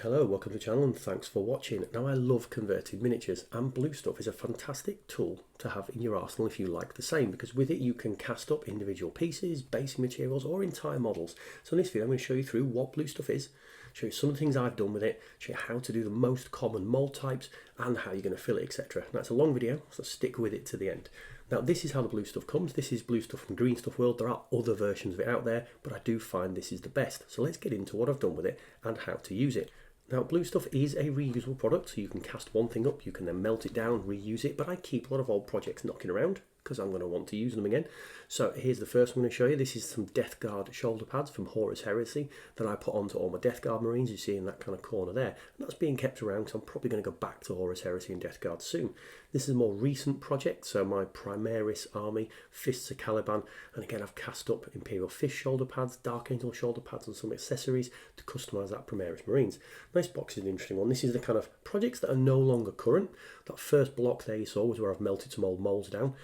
Hello, welcome to the channel and thanks for watching. Now I love converted miniatures and blue stuff is a fantastic tool to have in your arsenal if you like the same, because with it you can cast up individual pieces, basic materials or entire models. So in this video I'm going to show you through what blue stuff is, show you some of the things I've done with it, show you how to do the most common mold types and how you're going to fill it, etc. Now it's a long video, so stick with it to the end. Now this is how the blue stuff comes. This is blue stuff from Green Stuff World. There are other versions of it out there, but I do find this is the best. So let's get into what I've done with it and how to use it. Now blue stuff is a reusable product, so you can cast one thing up, you can then melt it down, reuse it, but I keep a lot of old projects knocking around because I'm going to want to use them again. So here's the first one I'm going to show you. This is some Death Guard shoulder pads from Horus Heresy that I put onto all my Death Guard Marines, you see in that kind of corner there. And that's being kept around because I'm probably going to go back to Horus Heresy and Death Guard soon. This is a more recent project, so my Primaris army, Fists of Caliban, and again I've cast up Imperial Fist shoulder pads, Dark Angel shoulder pads and some accessories to customise that Primaris Marines. This box is an interesting one. This is the kind of projects that are no longer current. That first block there you saw was where I've melted some old moulds down.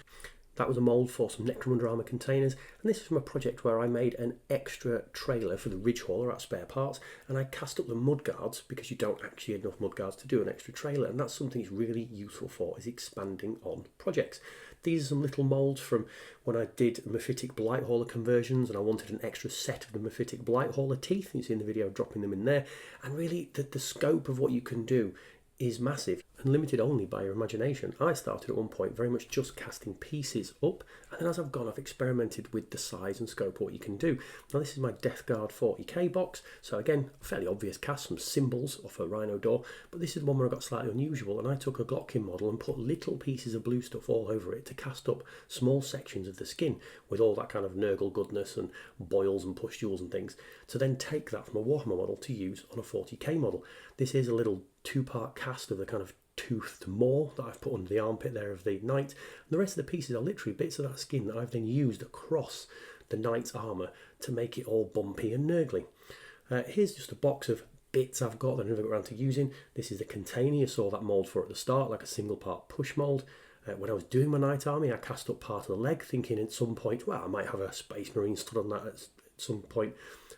That was a mould for some Necromunda armour containers, and this is from a project where I made an extra trailer for the Ridge Hauler at spare parts, and I cast up the mudguards because you don't actually have enough mudguards to do an extra trailer, and that's something it's really useful for, is expanding on projects. These are some little moulds from when I did Mephitic Blight Hauler conversions, and I wanted an extra set of the Mephitic Blight Hauler teeth. You see in the video dropping them in there, and really the scope of what you can do is massive and limited only by your imagination. I started at one point very much just casting pieces up, and then as I've gone I've experimented with the size and scope of what you can do. Now this is my Death Guard 40k box, so again fairly obvious cast, some symbols off a rhino door, but this is one where I got slightly unusual and I took a Glockin model and put little pieces of blue stuff all over it to cast up small sections of the skin with all that kind of Nurgle goodness and boils and pustules and things, to then take that from a Warhammer model to use on a 40k model. This is a little two-part cast of the kind of toothed maw that I've put under the armpit there of the knight, and the rest of the pieces are literally bits of that skin that I've then used across the knight's armour to make it all bumpy and nurgly. Here's just a box of bits I've got that I never got around to using. This is the container you saw that mould for at the start, like a single part push mould. When I was doing my knight army I cast up part of the leg, thinking at some point, well, I might have a Space Marine stood on that at some point.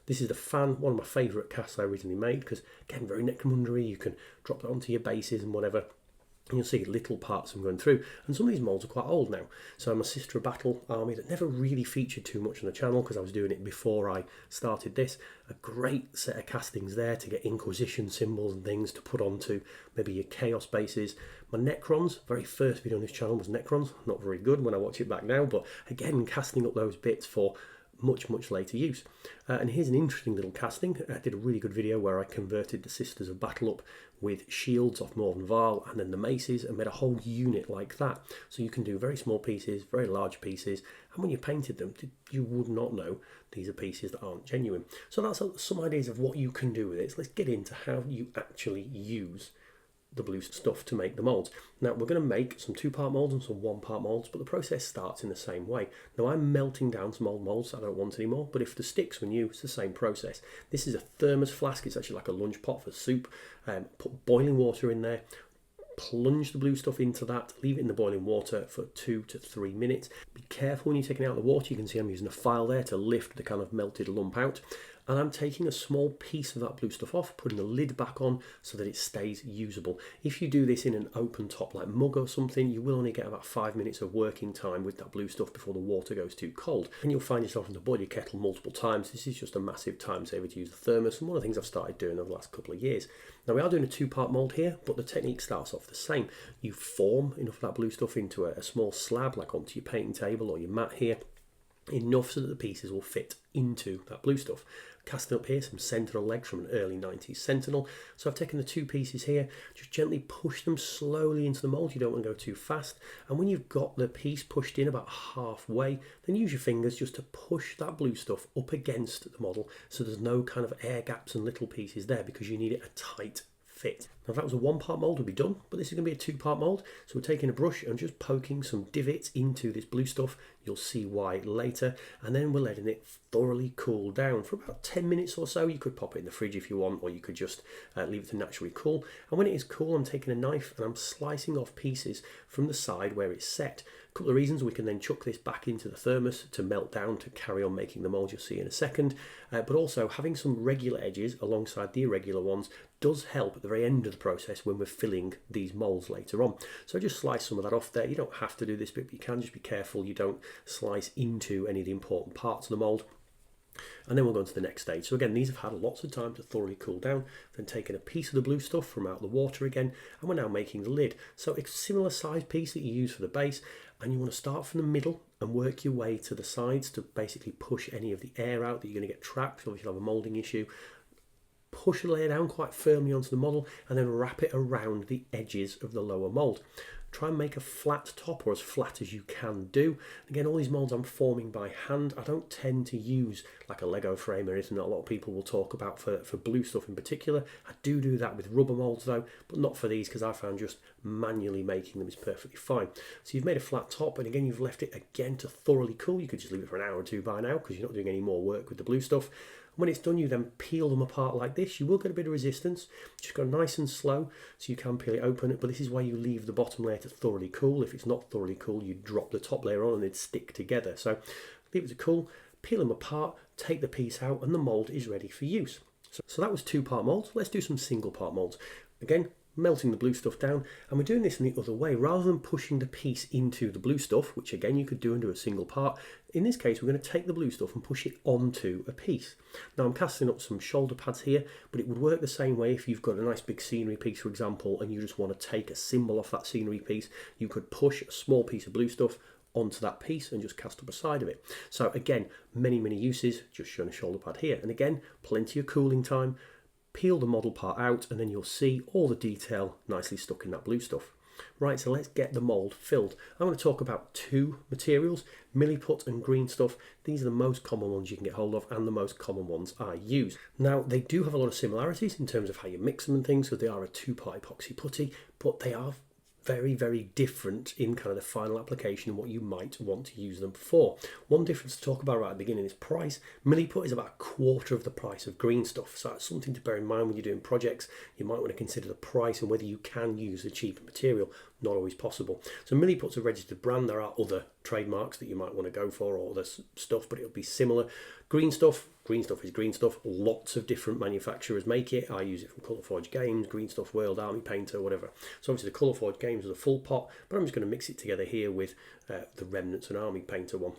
This is the fan, one of my favourite casts I originally made, because again very Necromunda-y, you can drop that onto your bases and whatever, and you'll see little parts of them going through, and some of these molds are quite old now. So I'm a Sister of Battle army that never really featured too much on the channel because I was doing it before I started this. A great set of castings there to get Inquisition symbols and things to put onto maybe your Chaos bases. My Necrons, very first video on this channel was Necrons, not very good when I watch it back now, but again casting up those bits for much later use. And here's an interesting little casting. I did a really good video where I converted the Sisters of Battle up with shields off Morven Val and then the maces and made a whole unit like that. So you can do very small pieces, very large pieces, and when you painted them you would not know these are pieces that aren't genuine. So that's some ideas of what you can do with it. So let's get into how you actually use the blue stuff to make the molds. Now we're going to make some 2-part molds and some 1-part molds, but the process starts in the same way. Now I'm melting down some old molds I don't want anymore, but if the sticks were new, it's the same process. This is a thermos flask, it's actually like a lunch pot for soup. Put boiling water in there, plunge the blue stuff into that, leave it in the boiling water for 2 to 3 minutes. Be careful when you're taking out the water. You can see I'm using a file there to lift the kind of melted lump out, and I'm taking a small piece of that blue stuff off, putting the lid back on so that it stays usable. If you do this in an open top like mug or something, you will only get about 5 minutes of working time with that blue stuff before the water goes too cold, and you'll find yourself having to boil your kettle multiple times. This is just a massive time saver to use the thermos, and one of the things I've started doing over the last couple of years. Now we are doing a 2-part mould here, but the technique starts off the same. You form enough of that blue stuff into a small slab, like onto your painting table or your mat here, enough so that the pieces will fit into that blue stuff. Casting up here some Sentinel legs from an early 90s Sentinel. So I've taken the 2 pieces here, just gently push them slowly into the mould. You don't want to go too fast. And when you've got the piece pushed in about halfway, then use your fingers just to push that blue stuff up against the model so there's no kind of air gaps and little pieces there, because you need it a tight fit. Now if that was a 1-part mould would be done, but this is going to be a 2-part mould. So we're taking a brush and just poking some divots into this blue stuff You'll see why later. And then we're letting it thoroughly cool down for about 10 minutes or so. You could pop it in the fridge if you want, or you could just leave it to naturally cool. And when it is cool, I'm taking a knife and I'm slicing off pieces from the side where it's set. A couple of reasons: we can then chuck this back into the thermos to melt down to carry on making the mould, you'll see in a second. But also having some regular edges alongside the irregular ones does help at the very end of the process when we're filling these moulds later on. So just slice some of that off there. You don't have to do this bit, but you can. Just be careful you don't slice into any of the important parts of the mould. And then we'll go on to the next stage. So again, these have had lots of time to thoroughly cool down. Then taking a piece of the blue stuff from out the water again, and we're now making the lid. So it's a similar size piece that you use for the base, and you want to start from the middle and work your way to the sides to basically push any of the air out that you're going to get trapped. Obviously you'll have a moulding issue. Push the layer down quite firmly onto the model and then wrap it around the edges of the lower mould. Try and make a flat top, or as flat as you can do. Again, all these moulds I'm forming by hand. I don't tend to use like a Lego frame or anything that a lot of people will talk about for blue stuff in particular. I do that with rubber moulds though, but not for these, because I found just manually making them is perfectly fine. So you've made a flat top, and again you've left it again to thoroughly cool. You could just leave it for an hour or two by now, because you're not doing any more work with the blue stuff. When it's done, you then peel them apart like this. You will get a bit of resistance. Just go nice and slow so you can peel it open. But this is why you leave the bottom layer to thoroughly cool. If it's not thoroughly cool, you drop the top layer on and they'd stick together. So leave it to cool, peel them apart, take the piece out, and the mould is ready for use. So that was 2-part moulds. Let's do some single part moulds. Again, melting the blue stuff down, and we're doing this in the other way. Rather than pushing the piece into the blue stuff, which again you could do and do a single part, in this case we're going to take the blue stuff and push it onto a piece. Now I'm casting up some shoulder pads here, but it would work the same way if you've got a nice big scenery piece, for example, and you just want to take a symbol off that scenery piece. You could push a small piece of blue stuff onto that piece and just cast up a side of it. So again, many uses, just showing a shoulder pad here. And again, plenty of cooling time. Peel the model part out, and then you'll see all the detail nicely stuck in that blue stuff. Right, so let's get the mould filled. I'm going to talk about 2 materials, milliput and green stuff. These are the most common ones you can get hold of, and the most common ones I use. Now, they do have a lot of similarities in terms of how you mix them and things, because they are a 2-part epoxy putty, but they are very different in kind of the final application and what you might want to use them for. One difference to talk about right at the beginning is price. Milliput is about a quarter of the price of green stuff, so that's something to bear in mind when you're doing projects. You might want to consider the price and whether you can use a cheaper material. Not always possible. So Milliput's a registered brand. There are other trademarks that you might want to go for, or other stuff, but it'll be similar. Green stuff is green stuff. Lots of different manufacturers make it. I use it from Colourforge Games, Green Stuff World, Army Painter, whatever. So obviously the Colourforge Games is a full pot, but I'm just going to mix it together here with the Remnants and Army Painter one.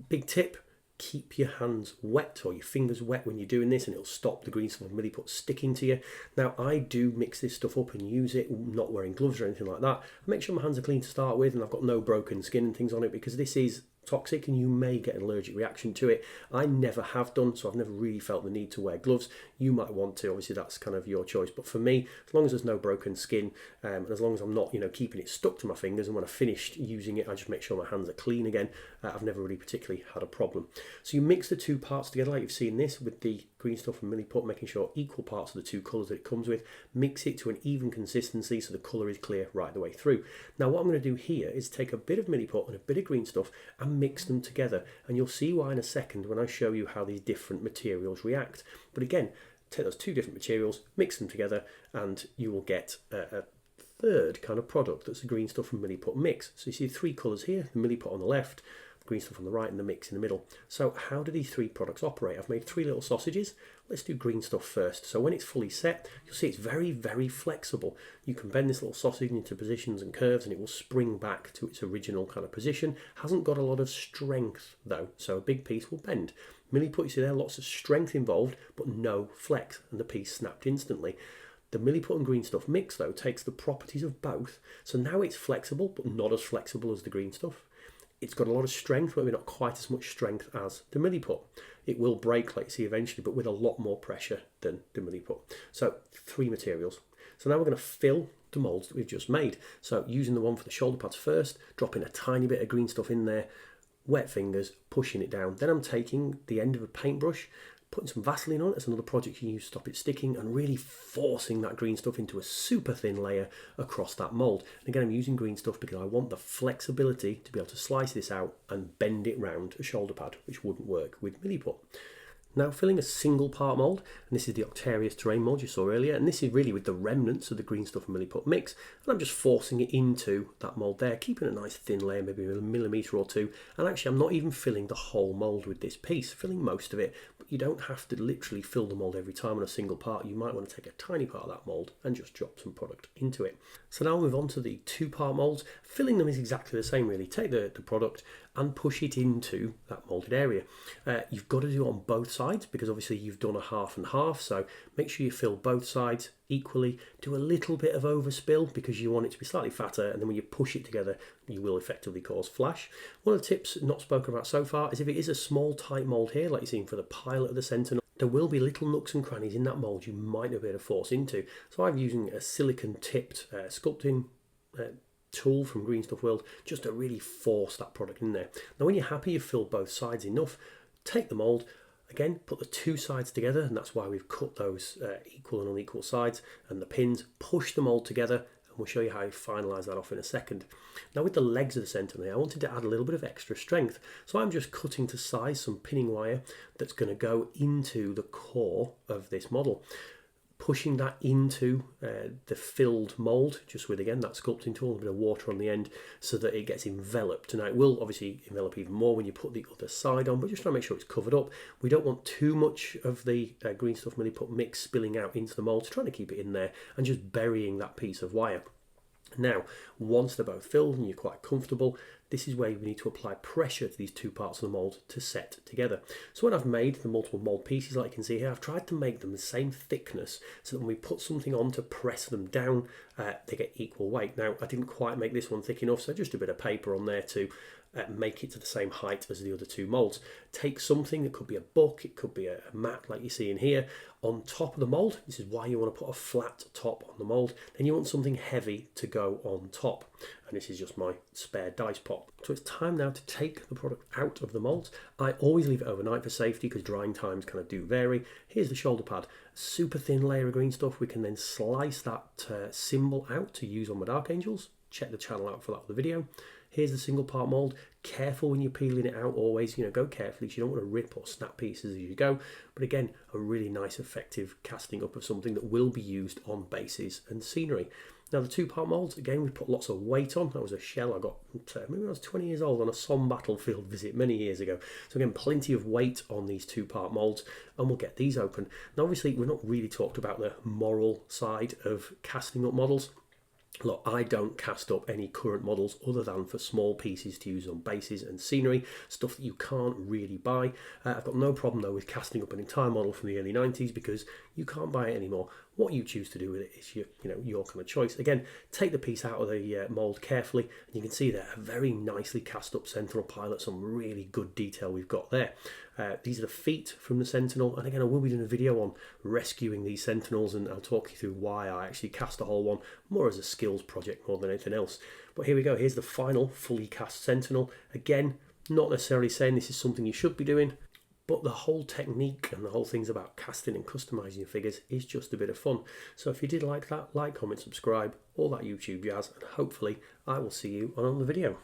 Big tip: keep your hands wet or your fingers wet when you're doing this, and it'll stop the green stuff and milliput sticking to you. Now, I do mix this stuff up and use it, not wearing gloves or anything like that. I make sure my hands are clean to start with, and I've got no broken skin and things on it, because this is toxic and you may get an allergic reaction to it. I never have done, so I've never really felt the need to wear gloves. You might want to, obviously that's kind of your choice, but for me, as long as there's no broken skin, and as long as I'm not keeping it stuck to my fingers, and when I've finished using it I just make sure my hands are clean again, I've never really particularly had a problem. So you mix the 2 parts together like you've seen this with the green stuff and milliput, making sure equal parts of the 2 colours that it comes with. Mix it to an even consistency so the colour is clear right the way through. Now what I'm going to do here is take a bit of milliput and a bit of green stuff and mix them together, and you'll see why in a second when I show you how these different materials react. But again, take those 2 different materials, mix them together, and you will get a third kind of product that's the green stuff and milliput mix. So you see 3 colours here, the milliput on the left, the green stuff on the right, and the mix in the middle. So how do these 3 products operate? I've made 3 little sausages. Let's do green stuff first. So when it's fully set, you'll see it's very flexible. You can bend this little sausage into positions and curves and it will spring back to its original kind of position. Hasn't got a lot of strength though, so a big piece will bend. Milliput, you see there, lots of strength involved, but no flex, and the piece snapped instantly. The milliput and green stuff mix though takes the properties of both, so now it's flexible, but not as flexible as the green stuff. It's got a lot of strength, but maybe not quite as much strength as the milliput. It will break, like you see eventually, but with a lot more pressure than the milliput. So 3 materials. So now we're going to fill the moulds that we've just made. So using the one for the shoulder pads first, dropping a tiny bit of green stuff in there, wet fingers, pushing it down. Then I'm taking the end of a paintbrush, Putting some Vaseline on it is another project you can use to stop it sticking, and really forcing that green stuff into a super thin layer across that mould. And again, I'm using green stuff because I want the flexibility to be able to slice this out and bend it round a shoulder pad, which wouldn't work with Milliput. Now filling a single part mould, and this is the Octarius terrain mould you saw earlier, and this is really with the remnants of the green stuff and Milliput mix, and I'm just forcing it into that mould there, keeping a nice thin layer, maybe a millimetre or two, and actually I'm not even filling the whole mould with this piece, filling most of it, but you don't have to literally fill the mould every time on a single part. You might want to take a tiny part of that mould and just drop some product into it. So now I'll move on to the 2-part moulds. Filling them is exactly the same really. Take the product and push it into that moulded area. You've got to do it on both sides because obviously you've done a half and half, so make sure you fill both sides equally. Do a little bit of overspill because you want it to be slightly fatter, and then when you push it together you will effectively cause flash. One of the tips not spoken about so far is if it is a small tight mould here, like you're seeing for the pilot of the Sentinel, there will be little nooks and crannies in that mould you might not be able to force into. So I'm using a silicon tipped sculpting tool from Green Stuff World just to really force that product in there. Now when you're happy you've filled both sides enough, take the mould, again put the two sides together, and that's why we've cut those equal and unequal sides, and the pins, push the mould together, and we'll show you how you finalise that off in a second. Now with the legs of the Sentinel here, I wanted to add a little bit of extra strength, so I'm just cutting to size some pinning wire that's going to go into the core of this model, pushing that into the filled mould, just with, again, that sculpting tool, a bit of water on the end, so that it gets enveloped. Now, it will obviously envelop even more when you put the other side on, but just try to make sure it's covered up. We don't want too much of the green stuff Milliput mix spilling out into the mould, trying to keep it in there and just burying that piece of wire. Now, once they're both filled and you're quite comfortable, this is where we need to apply pressure to these two parts of the mould to set together. So when I've made the multiple mould pieces, like you can see here, I've tried to make them the same thickness so that when we put something on to press them down, they get equal weight. Now, I didn't quite make this one thick enough, so just a bit of paper on there to make it to the same height as the other two moulds. Take something, it could be a book, it could be a mat like you see in here, on top of the mould. This is why you want to put a flat top on the mould. Then you want something heavy to go on top. And this is just my spare dice pot. So it's time now to take the product out of the moulds. I always leave it overnight for safety because drying times kind of do vary. Here's the shoulder pad, super thin layer of green stuff. We can then slice that symbol out to use on my Dark Angels. Check the channel out for that with the video. Here's the single part mould. Careful when you're peeling it out, always, go carefully because you don't want to rip or snap pieces as you go. But again, a really nice effective casting up of something that will be used on bases and scenery. Now the 2-part moulds, again, we put lots of weight on. That was a shell I got, maybe when I was 20 years old on a Somme battlefield visit many years ago. So again, plenty of weight on these 2-part moulds, and we'll get these open. Now obviously, we've not really talked about the moral side of casting up models. Look, I don't cast up any current models other than for small pieces to use on bases and scenery, stuff that you can't really buy. I've got no problem though with casting up an entire model from the early 90s because you can't buy it anymore. What you choose to do with it is your kind of choice. Again, take the piece out of the mould carefully, and you can see there a very nicely cast up Sentinel pilot, some really good detail we've got there. These are the feet from the Sentinel, and again I will be doing a video on rescuing these Sentinels, and I'll talk you through why I actually cast a whole one, more as a skills project more than anything else. But here we go, here's the final fully cast Sentinel. Again, not necessarily saying this is something you should be doing, but the whole technique and the whole things about casting and customizing your figures is just a bit of fun. So if you did like that, like, comment, subscribe, all that YouTube jazz, and hopefully I will see you on another video.